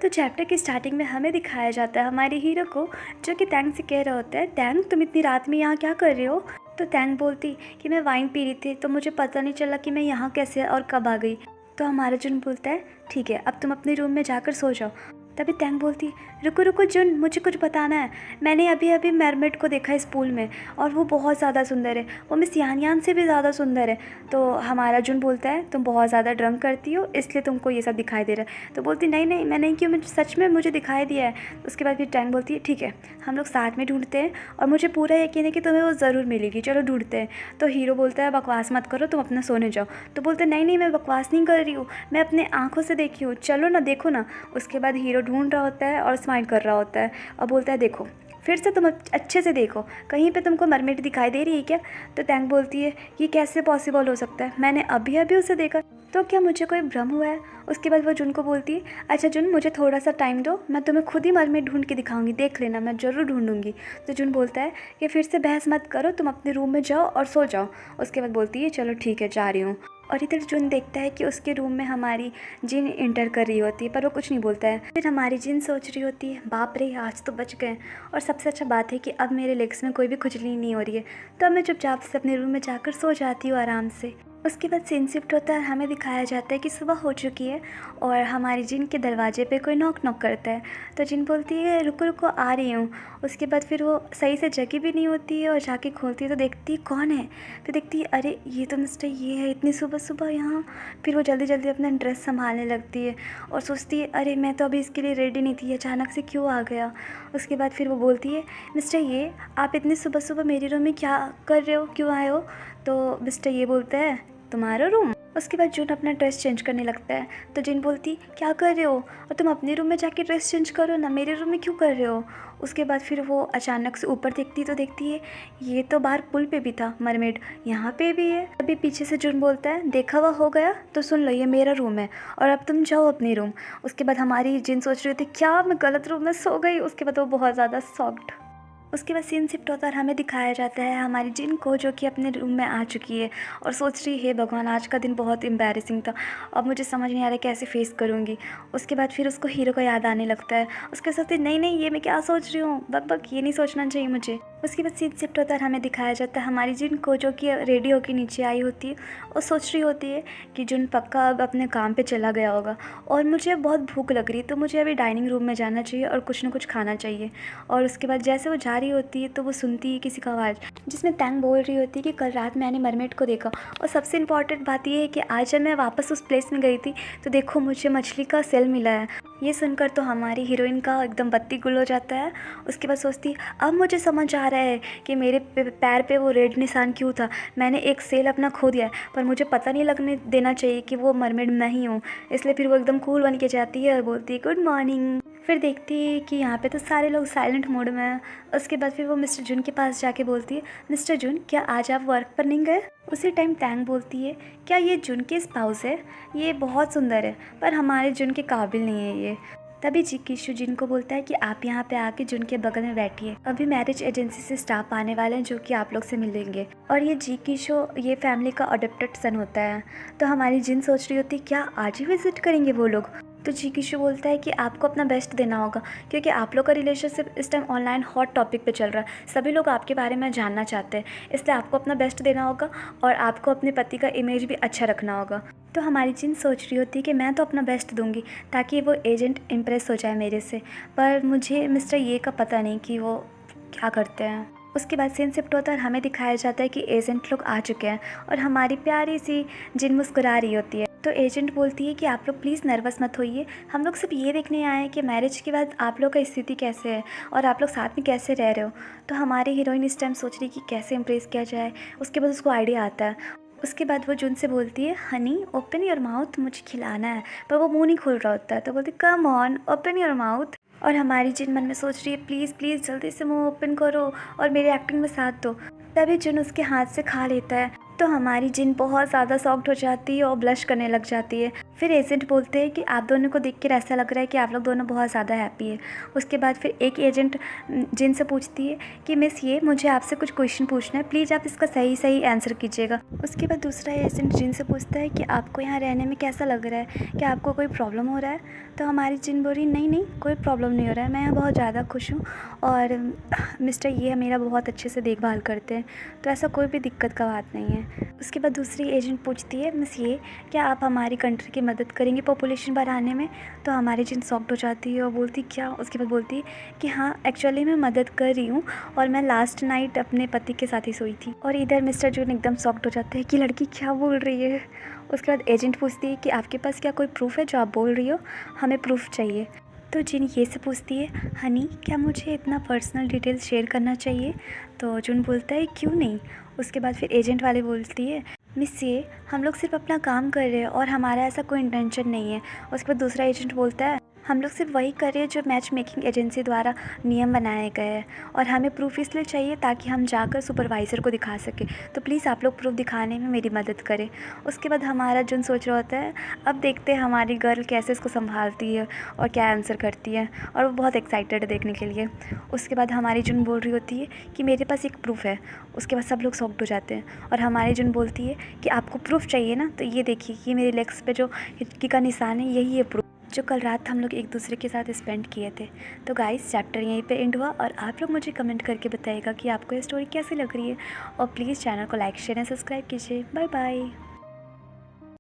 तो चैप्टर की स्टार्टिंग में हमें दिखाया जाता है हमारे हीरो को, जो कि तैंग से कह रहा होता है, तैंग तुम इतनी रात में यहाँ क्या कर रहे हो। तो तैंग बोलती कि मैं वाइन पी रही थी, तो मुझे पता नहीं चला कि मैं यहाँ कैसे और कब आ गई। तो हमारा जुन बोलता है ठीक है, अब तुम अपने रूम में जाकर सो जाओ। तभी तैंग बोलती रुको रुको जुन, मुझे कुछ बताना है। मैंने अभी अभी मरमेड को देखा इस पूल में और वो बहुत ज़्यादा सुंदर है, वो मिस यान यान से भी ज़्यादा सुंदर है। तो हमारा जुन बोलता है तुम बहुत ज़्यादा ड्रंक करती हो इसलिए तुमको ये सब दिखाई दे रहा है। तो बोलती नहीं नहीं मैं नहीं, क्यों, मुझे सच में मुझे दिखाई दिया है। उसके बाद फिर टैंग बोलती है ठीक है, हम लोग साथ में ढूंढते हैं और मुझे पूरा यकीन है कि तुम्हें वो ज़रूर मिलेगी, चलो ढूंढते हैं। तो हीरो बोलता है बकवास मत करो, तुम अपना सोने जाओ। तो बोलते नहीं नहीं मैं बकवास नहीं कर रही हूँ, मैं अपने आँखों से देखी हूँ, चलो ना देखो ना। उसके बाद हीरो ढूंढ रहा होता है और स्माइल कर रहा होता है और बोलता है देखो फिर से तुम अच्छे से देखो, कहीं पे तुमको मरमेड दिखाई दे रही है क्या। तो टैंग बोलती है ये कैसे पॉसिबल हो सकता है, मैंने अभी अभी उसे देखा, तो क्या मुझे कोई भ्रम हुआ है। उसके बाद वो जुन को बोलती है अच्छा जुन मुझे थोड़ा सा टाइम दो, मैं तुम्हें खुद ही मरमेड ढूंढ के दिखाऊंगी, देख लेना मैं ज़रूर ढूंढूंगी। तो जुन बोलता है कि फिर से बहस मत करो, तुम अपने रूम में जाओ और सो जाओ। उसके बाद बोलती है चलो ठीक है जा रही हूँ। और इधर जुन देखता है कि उसके रूम में हमारी जिन इंटर कर रही होती है, पर वो कुछ नहीं बोलता है। फिर हमारी जिन सोच रही होती है बाप रे आज तो बच गए, और सबसे अच्छा बात है कि अब मेरे लेग्स में कोई भी खुजली नहीं हो रही है। तो अब मैं चुपचाप से अपने रूम में जाकर सो जाती हूँ आराम से। उसके बाद सीन शिफ्ट होता है, हमें दिखाया जाता है कि सुबह हो चुकी है और हमारी जिन के दरवाजे पे कोई नॉक नॉक करता है। तो जिन बोलती है रुको रुको आ रही हूँ। उसके बाद फिर वो सही से जगी भी नहीं होती है और जाके खोलती है तो देखती है कौन है। फिर देखती है अरे ये तो मिस्टर ये है इतनी सुबह सुबह यहाँ। फिर वो जल्दी जल्दी अपना ड्रेस संभालने लगती है और सोचती है अरे मैं तो अभी इसके लिए रेडी नहीं थी, अचानक से क्यों आ गया। उसके बाद फिर वो बोलती है मिस्टर ये आप इतनी सुबह सुबह मेरे रूम में क्या कर रहे हो, क्यों आए हो। तो मिस्टर ये बोलता है तुम्हारा रूम। उसके बाद जुन अपना ड्रेस चेंज करने लगता है। तो जिन बोलती क्या कर रहे हो, और तुम अपने रूम में जाके ड्रेस चेंज करो ना, मेरे रूम में क्यों कर रहे हो। उसके बाद फिर वो अचानक से ऊपर देखती तो देखती है ये तो बाहर पुल पे भी था मरमेड, यहाँ पे भी है। अभी पीछे से जुन बोलता है देखा हुआ हो गया तो सुन लो ये मेरा रूम है और अब तुम जाओ अपने रूम। उसके बाद हमारी जिन सोच रही थी क्या मैं गलत रूम में सो गई। उसके बाद वो बहुत ज़्यादा शॉक्ड। उसके बाद सीन शिफ्ट होता है और हमें दिखाया जाता है हमारी जिन को, जो कि अपने रूम में आ चुकी है और सोच रही है भगवान आज का दिन बहुत एम्बैरेसिंग था, अब मुझे समझ नहीं आ रहा कैसे फेस करूँगी। उसके बाद फिर उसको हीरो का याद आने लगता है। उसके साथ नहीं नहीं ये मैं क्या सोच रही हूँ, बक बक ये नहीं सोचना चाहिए मुझे। उसके बाद सीन शिफ्ट होता है और हमें दिखाया जाता है हमारी जिन को, जो कि रेडी होकर नीचे आई होती है और सोच रही होती है कि जुन पक्का अब अपने काम पे चला गया होगा और मुझे बहुत भूख लग रही है, तो मुझे अभी डाइनिंग रूम में जाना चाहिए और कुछ ना कुछ खाना चाहिए। और उसके बाद जैसे वो जा रही होती है तो वो सुनती है किसी का आवाज़, जिसमें टैंग बोल रही होती है कि कल रात मैंने मरमेड को देखा। और सबसे इम्पॉर्टेंट बात यह है कि आज जब मैं वापस उस प्लेस में गई थी तो देखो मुझे मछली का सेल मिला है। ये सुनकर तो हमारी हीरोइन का एकदम बत्ती गुल हो जाता है। उसके बाद सोचती है अब मुझे समझ आ रहा है कि मेरे पैर पे वो रेड निशान क्यों था, मैंने एक सेल अपना खो दिया है, पर मुझे पता नहीं लगने देना चाहिए कि वो मरमेड मैं ही हूँ। इसलिए फिर वो एकदम कूल बन के जाती है और बोलती है गुड मॉर्निंग। फिर देखती है कि यहाँ पे तो सारे लोग साइलेंट मोड में हैं। उसके बाद फिर वो मिस्टर जुन के पास जाके बोलती है मिस्टर जुन क्या आज आप वर्क पर नहीं गए। उसी टाइम टैंग बोलती है क्या ये जुन के स्पाउस है, ये बहुत सुंदर है पर हमारे जुन के काबिल नहीं है ये। तभी जी किशु जिन को बोलता है कि आप यहाँ पे आके जुन के बगल में बैठिए, अभी मैरिज एजेंसी से स्टाफ आने वाले हैं जो कि आप लोग से मिलेंगे। और ये जी किशो ये फैमिली का अडॉप्टेड सन होता है। तो हमारी जिन सोच रही होती है क्या आज ही विजिट करेंगे वो लोग। तो जी किशु बोलता है कि आपको अपना बेस्ट देना होगा क्योंकि आप लोग का रिलेशनशिप इस टाइम ऑनलाइन हॉट टॉपिक पे चल रहा है, सभी लोग आपके बारे में जानना चाहते हैं, इसलिए आपको अपना बेस्ट देना होगा और आपको अपने पति का इमेज भी अच्छा रखना होगा। तो हमारी जिन सोच रही होती है कि मैं तो अपना बेस्ट दूंगी ताकि वो एजेंट इम्प्रेस हो जाए मेरे से, पर मुझे मिस्टर ये का पता नहीं कि वो क्या करते हैं। उसके बाद सीन शिफ्ट होता है और हमें दिखाया जाता है कि एजेंट लोग आ चुके हैं और हमारी प्यारी सी जिन मुस्कुरा रही होती है। तो एजेंट बोलती है कि आप लोग प्लीज़ नर्वस मत होइए, हम लोग सिर्फ ये देखने आए हैं कि मैरिज के बाद आप लोग का स्थिति कैसे है और आप लोग साथ में कैसे रह रहे हो। तो हमारी हीरोइन इस टाइम सोच रही कि कैसे इम्प्रेस किया जाए। उसके बाद उसको आइडिया आता है। उसके बाद वो जुन से बोलती है हनी ओपन योर माउथ, मुझे खिलाना है, पर वो मुंह नहीं खोल रहा होता है। तो बोलती come on open your mouth. और हमारी जिन मन में सोच रही है प्लीज़ प्लीज़ जल्दी से मुंह ओपन करो और मेरे एक्टिंग में साथ दो। तभी जुन उसके हाथ से खा लेता है तो हमारी जिन बहुत ज़्यादा शॉक्ड हो जाती है और ब्लश करने लग जाती है। फिर एजेंट बोलते हैं कि आप दोनों को देख कर ऐसा लग रहा है कि आप लोग दोनों बहुत ज़्यादा हैप्पी है। उसके बाद फिर एक एजेंट जिन से पूछती है कि मिस ये मुझे आपसे कुछ क्वेश्चन पूछना है, प्लीज़ आप इसका सही सही आंसर कीजिएगा। उसके बाद दूसरा एजेंट जिन से पूछता है कि आपको यहाँ रहने में कैसा लग रहा है, क्या आपको कोई प्रॉब्लम हो रहा है। तो हमारी जिन बोल रही नहीं नहीं कोई प्रॉब्लम नहीं हो रहा है, मैं यहाँ बहुत ज़्यादा खुश हूँ और मिस्टर ये मेरा बहुत अच्छे से देखभाल करते हैं, तो ऐसा कोई भी दिक्कत का बात नहीं है। उसके बाद दूसरी एजेंट पूछती है मिस ये क्या आप हमारी कंट्री की मदद करेंगे पॉपुलेशन बढ़ाने में। तो हमारी जिन शॉक्ड हो जाती है और बोलती क्या। उसके बाद बोलती है कि हाँ एक्चुअली मैं मदद कर रही हूँ और मैं लास्ट नाइट अपने पति के साथ ही सोई थी। और इधर मिस्टर जून एकदम शॉक्ड हो जाते हैं कि लड़की क्या बोल रही है। उसके बाद एजेंट पूछती है कि आपके पास क्या कोई प्रूफ है जो आप बोल रही हो, हमें प्रूफ चाहिए। तो जिन ये से पूछती है हनी क्या मुझे इतना पर्सनल डिटेल्स शेयर करना चाहिए। तो जुन बोलता है क्यों नहीं। उसके बाद फिर एजेंट वाले बोलती है मिस ये हम लोग सिर्फ अपना काम कर रहे हैं और हमारा ऐसा कोई इंटेंशन नहीं है। उसके बाद दूसरा एजेंट बोलता है हम लोग सिर्फ वही कर रहे हैं जो मैच मेकिंग एजेंसी द्वारा नियम बनाए गए हैं और हमें प्रूफ इसलिए चाहिए ताकि हम जाकर सुपरवाइज़र को दिखा सकें, तो प्लीज़ आप लोग प्रूफ दिखाने में मेरी मदद करें। उसके बाद हमारा जुन सोच रहा होता है अब देखते हैं हमारी गर्ल कैसे इसको संभालती है और क्या आंसर करती है, और वो बहुत एक्साइटेड है देखने के लिए। उसके बाद हमारी जुन बोल रही होती है कि मेरे पास एक प्रूफ है। उसके बाद सब लोग शॉक्ड हो जाते हैं और हमारी जुन बोलती है कि आपको प्रूफ चाहिए ना, तो ये देखिए ये मेरे लेग्स पे जो हिचकी का निशान है यही है प्रूफ जो कल रात हम लोग एक दूसरे के साथ स्पेंड किए थे। तो गाइस चैप्टर यहीं पे एंड हुआ और आप लोग मुझे कमेंट करके बताइएगा कि आपको ये स्टोरी कैसी लग रही है और प्लीज़ चैनल को लाइक शेयर एंड सब्सक्राइब कीजिए। Bye bye.